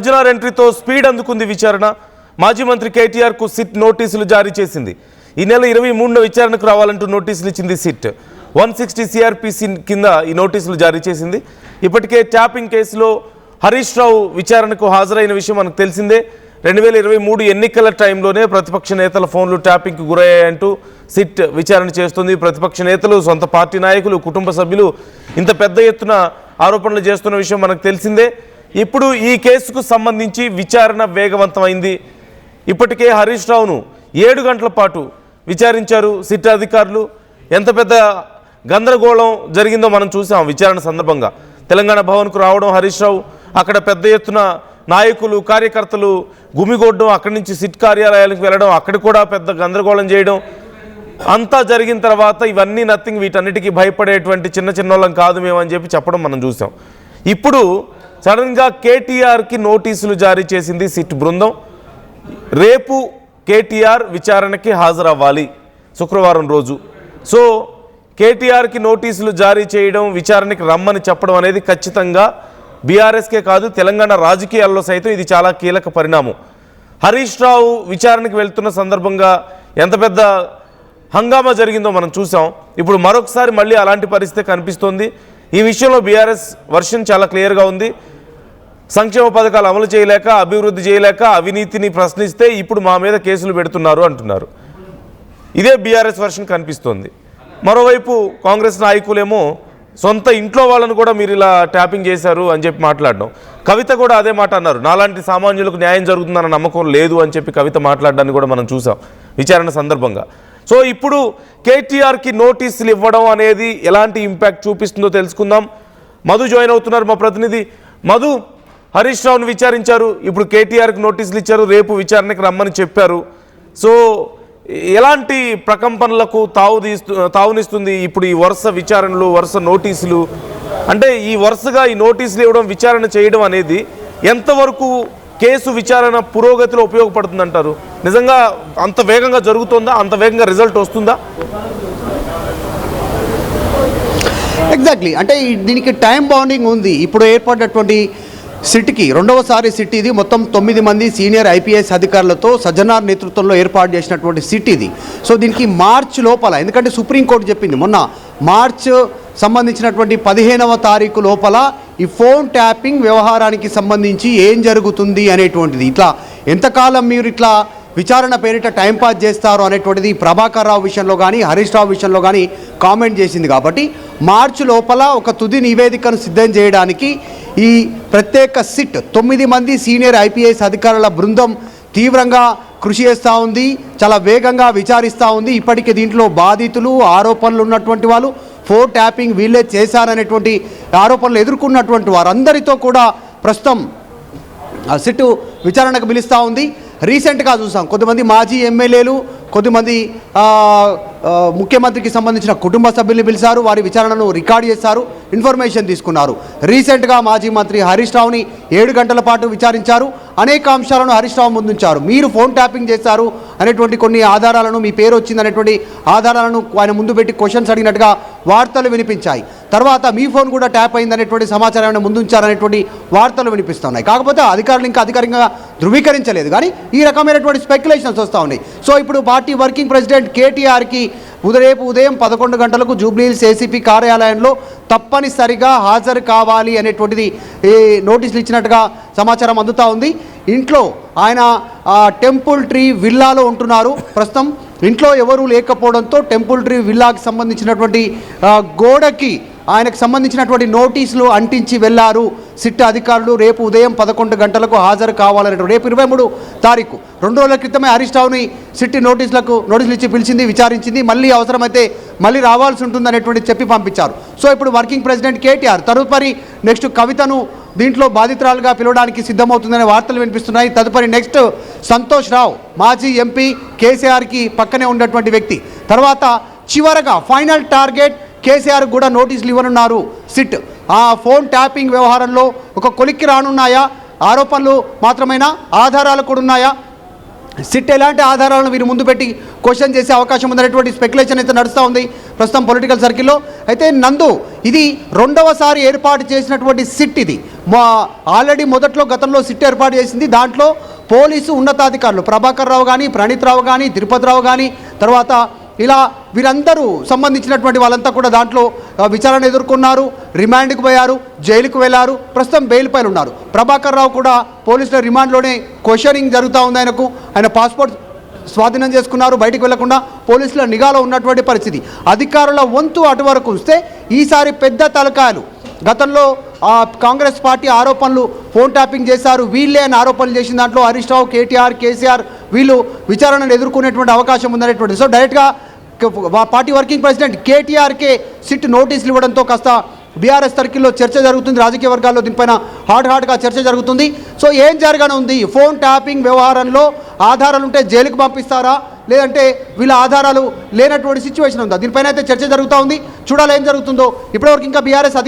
Sajjanar ఎంట్రీతో speed అందుకుంది విచారణ. మాజీ మంత్రి కేటీఆర్కు సిట్ నోటీసులు జారీ చేసింది. ఈ నెల 23న విచారణకు రావాలంటూ నోటీసులు ఇచ్చింది సిట్. 160 సిఆర్పిసి కింద ఈ నోటీసులు జారీ చేసింది. ఇప్పటికే ట్యాపింగ్ కేసులో హరీష్ రావు విచారణకు హాజరైన విషయం మనకు తెలిసిందే. 2023 ఎన్నికల టైంలోనే ప్రతిపక్ష నేతల ఫోన్లు ట్యాపింగ్కు గురయ్యాయంటూ సిట్ విచారణ చేస్తుంది. ప్రతిపక్ష నేతలు, సొంత పార్టీ నాయకులు, కుటుంబ సభ్యులు ఇంత పెద్ద ఎత్తున ఆరోపణలు చేస్తున్న విషయం మనకు తెలిసిందే. ఇప్పుడు ఈ కేసుకు సంబంధించి విచారణ వేగవంతమైంది. ఇప్పటికే హరీష్ రావును 7 గంటల పాటు విచారించారు సిట్ అధికారులు. ఎంత పెద్ద గందరగోళం జరిగిందో మనం చూసాం విచారణ సందర్భంగా. తెలంగాణ భవన్కు రావడం హరీష్ రావు, అక్కడ పెద్ద ఎత్తున నాయకులు, కార్యకర్తలు గుమిగొడ్డం, అక్కడి నుంచి సిట్ కార్యాలయాలకు వెళ్ళడం, అక్కడ కూడా పెద్ద గందరగోళం చేయడం అంతా జరిగిన తర్వాత ఇవన్నీ నథింగ్, వీటన్నిటికీ భయపడేటువంటి చిన్న చిన్నోళ్ళం కాదు మేమని చెప్పి చెప్పడం మనం చూసాం. ఇప్పుడు సడన్గా కేటీఆర్కి నోటీసులు జారీ చేసింది సిట్ బృందం. రేపు కేటీఆర్ విచారణకి హాజరవ్వాలి శుక్రవారం రోజు. సో కేటీఆర్కి నోటీసులు జారీ చేయడం, విచారణకి రమ్మని చెప్పడం అనేది ఖచ్చితంగా బీఆర్ఎస్కే కాదు తెలంగాణ రాజకీయాల్లో సైతం ఇది చాలా కీలక పరిణామం. హరీష్ రావు విచారణకి వెళ్తున్న సందర్భంగా ఎంత పెద్ద హంగామా జరిగిందో మనం చూసాం. ఇప్పుడు మరొకసారి మళ్ళీ అలాంటి పరిస్థితి కనిపిస్తోంది. ఈ విషయంలో బీఆర్ఎస్ వర్షన్ చాలా క్లియర్గా ఉంది. సంక్షేమ పథకాలు అమలు చేయలేక, అభివృద్ధి చేయలేక, అవినీతిని ప్రశ్నిస్తే ఇప్పుడు మా మీద కేసులు పెడుతున్నారు అంటున్నారు. ఇదే బీఆర్ఎస్ వర్షన్ కనిపిస్తోంది. మరోవైపు కాంగ్రెస్ నాయకులేమో సొంత ఇంట్లో వాళ్ళను కూడా మీరు ఇలా ట్యాపింగ్ చేశారు అని చెప్పి మాట్లాడడం. కవిత కూడా అదే మాట అన్నారు. నాలాంటి సామాన్యులకు న్యాయం జరుగుతుందన్న నమ్మకం లేదు అని చెప్పి కవిత మాట్లాడడాన్ని కూడా మనం చూసాం విచారణ సందర్భంగా. సో ఇప్పుడు కేటీఆర్కి నోటీసులు ఇవ్వడం అనేది ఎలాంటి ఇంపాక్ట్ చూపిస్తుందో తెలుసుకుందాం. మధు జాయిన్ అవుతున్నారు, మా ప్రతినిధి. మధు, హరీష్ రావును విచారించారు, ఇప్పుడు కేటీఆర్కి నోటీసులు ఇచ్చారు, రేపు విచారణకి రమ్మని చెప్పారు. సో ఎలాంటి ప్రకంపనలకు తావునిస్తుంది ఇప్పుడు ఈ వరుస విచారణలు, వరుస నోటీసులు? అంటే ఈ వరుసగా ఈ నోటీసులు ఇవ్వడం, విచారణ చేయడం అనేది ఎంతవరకు కేసు విచారణ పురోగతిలో ఉపయోగపడుతుందంటారు? నిజంగా అంత వేగంగా జరుగుతుందా? అంత వేగంగా రిజల్ట్ వస్తుందా? ఎగ్జాక్ట్లీ, అంటే దీనికి టైం బౌండింగ్ ఉంది. ఇప్పుడు ఏర్పడినటువంటి సిట్కి రెండవసారి సిట్ ఇది. మొత్తం 9 మంది సీనియర్ ఐపీఎస్ అధికారులతో సజ్జనార్ నేతృత్వంలో ఏర్పాటు చేసినటువంటి సిట్ ఇది. సో దీనికి మార్చ్ లోపల, ఎందుకంటే సుప్రీంకోర్టు చెప్పింది మొన్న మార్చ్ సంబంధించినటువంటి 15వ తారీఖు లోపల ఈ ఫోన్ ట్యాపింగ్ వ్యవహారానికి సంబంధించి ఏం జరుగుతుంది అనేటువంటిది, ఇట్లా ఎంతకాలం మీరు ఇట్లా విచారణ పేరిట టైంపాస్ చేస్తారు అనేటువంటిది ప్రభాకర్ రావు విషయంలో కానీ, హరీష్ రావు విషయంలో కానీ కామెంట్ చేసింది. కాబట్టి మార్చి లోపల ఒక తుది నివేదికను సిద్ధం చేయడానికి ఈ ప్రత్యేక సిట్ 9 మంది సీనియర్ ఐపీఎస్ అధికారుల బృందం తీవ్రంగా కృషి చేస్తూ ఉంది, చాలా వేగంగా విచారిస్తూ ఉంది. ఇప్పటికే దీంట్లో బాధితులు, ఆరోపణలు ఉన్నటువంటి వాళ్ళు, ఫోన్ ట్యాపింగ్ వీళ్ళే చేశారనేటువంటి ఆరోపణలు ఎదుర్కొన్నటువంటి వారందరితో కూడా ప్రస్తుతం సిట్ విచారణకు పిలుస్తూ ఉంది. రీసెంట్గా చూసాం కొంతమంది మాజీ ఎమ్మెల్యేలు, కొద్దిమంది ముఖ్యమంత్రికి సంబంధించిన కుటుంబ సభ్యుల్ని పిలిచారు, వారి విచారణను రికార్డు చేశారు, ఇన్ఫర్మేషన్ తీసుకున్నారు. రీసెంట్గా మాజీ మంత్రి హరీష్ రావుని 7 గంటల పాటు విచారించారు. అనేక అంశాలను హరీష్ రావు ముందుంచారు. మీరు ఫోన్ ట్యాపింగ్ చేశారు అనేటువంటి కొన్ని ఆధారాలను, మీ పేరు వచ్చిందనేటువంటి ఆధారాలను ఆయన ముందు పెట్టి క్వశ్చన్స్ అడిగినట్టుగా వార్తలు వినిపించాయి. తర్వాత మీ ఫోన్ కూడా ట్యాప్ అయిందనేటువంటి సమాచారాన్ని ముందుంచారనేటువంటి వార్తలు వినిపిస్తున్నాయి. కాకపోతే అధికారులు ఇంకా అధికారికంగా ధృవీకరించలేదు, కానీ ఈ రకమైనటువంటి స్పెక్యులేషన్స్ వస్తూ ఉన్నాయి. సో ఇప్పుడు పార్టీ వర్కింగ్ ప్రెసిడెంట్ కేటీఆర్కి రేపు ఉదయం 11 గంటలకు జూబ్లీహిల్స్ ఏసీపీ కార్యాలయంలో తప్పనిసరిగా హాజరు కావాలి అనేటువంటిది ఈ నోటీసులు ఇచ్చినట్టుగా సమాచారం అందుతూ ఉంది. ఇంట్లో ఆయన టెంపుల్ ట్రీ విల్లాలో ఉంటున్నారు ప్రస్తుతం. ఇంట్లో ఎవరూ లేకపోవడంతో టెంపుల్ ట్రీ విల్లాకి సంబంధించినటువంటి గోడకి ఆయనకు సంబంధించినటువంటి నోటీసులు అంటించి వెళ్లారు సిట్ అధికారులు. రేపు ఉదయం 11 గంటలకు హాజరు కావాలనేటువంటి, రేపు 23 తారీఖు 2 రోజుల క్రితమే హరీష్ రావుని సిట్ నోటీసులు ఇచ్చి పిలిచింది, విచారించింది. మళ్ళీ అవసరమైతే మళ్ళీ రావాల్సి ఉంటుంది అనేటువంటి చెప్పి పంపించారు. సో ఇప్పుడు వర్కింగ్ ప్రెసిడెంట్ కేటీఆర్ తదుపరి నెక్స్ట్ కవితను దీంట్లో బాధితురాలుగా పిలవడానికి సిద్ధమవుతుందనే వార్తలు వినిపిస్తున్నాయి. తదుపరి నెక్స్ట్ సంతోష్ రావు, మాజీ ఎంపీ, కేసీఆర్కి పక్కనే ఉన్నటువంటి వ్యక్తి. తర్వాత చివరగా ఫైనల్ టార్గెట్ కేసీఆర్ కూడా నోటీసులు ఇవ్వనున్నారు సిట్. ఆ ఫోన్ ట్యాపింగ్ వ్యవహారంలో ఒక కొలిక్కి రానున్నాయా? ఆరోపణలు మాత్రమేనా, ఆధారాలు కూడా ఉన్నాయా? సిట్ ఎలాంటి ఆధారాలను వీరు ముందు పెట్టి క్వశ్చన్ చేసే అవకాశం ఉందనేటువంటి స్పెక్యులేషన్ అయితే నడుస్తూ ఉంది ప్రస్తుతం పొలిటికల్ సర్కిల్లో. అయితే నందు, ఇది రెండవసారి ఏర్పాటు చేసినటువంటి సిట్. ఇది ఆల్రెడీ గతంలో సిట్ ఏర్పాటు చేసింది. దాంట్లో పోలీసు ఉన్నతాధికారులు ప్రభాకర్ రావు కానీ, ప్రణీత్ రావు కానీ, తిరుపతి రావు కానీ, తర్వాత ఇలా వీరందరూ సంబంధించినటువంటి వాళ్ళంతా కూడా దాంట్లో విచారణ ఎదుర్కొన్నారు, రిమాండ్కి పోయారు, జైలుకు వెళ్ళారు, ప్రస్తుతం బెయిల్ పైన ఉన్నారు. ప్రభాకర్ రావు కూడా పోలీసుల రిమాండ్లోనే క్వశ్చనింగ్ జరుగుతూ ఉంది. ఆయన పాస్పోర్ట్ స్వాధీనం చేసుకున్నారు, బయటికి వెళ్లకుండా పోలీసుల నిఘాలో ఉన్నటువంటి పరిస్థితి. అధికారుల వంతు అటు వరకు వస్తే ఈసారి పెద్ద తలకాయలు. గతంలో కాంగ్రెస్ పార్టీ ఆరోపణలు, ఫోన్ ట్యాపింగ్ చేశారు వీళ్ళే అని ఆరోపణలు చేసిన దాంట్లో హరీష్ రావు, కేటీఆర్, కేసీఆర్ వీళ్ళు విచారణను ఎదుర్కొనేటువంటి అవకాశం ఉందనేటువంటి. సో డైరెక్ట్గా పార్టీ వర్కింగ్ ప్రెసిడెంట్ కేటీఆర్కే సిట్ నోటీసులు ఇవ్వడంతో కాస్త బీఆర్ఎస్ సర్కిల్లో చర్చ జరుగుతుంది, రాజకీయ వర్గాల్లో దీనిపైన హాట్గా చర్చ జరుగుతుంది. సో ఏం జరగనుంది? ఫోన్ ట్యాపింగ్ వ్యవహారంలో ఆధారాలు ఉంటే జైలుకు పంపిస్తారా, లేదంటే వీళ్ళ ఆధారాలు లేనటువంటి సిచ్యువేషన్ ఉందా? దీనిపైన అయితే చర్చ జరుగుతూ ఉంది. చూడాలి ఏం జరుగుతుందో. ఇప్పటివరకు ఇంకా బీఆర్ఎస్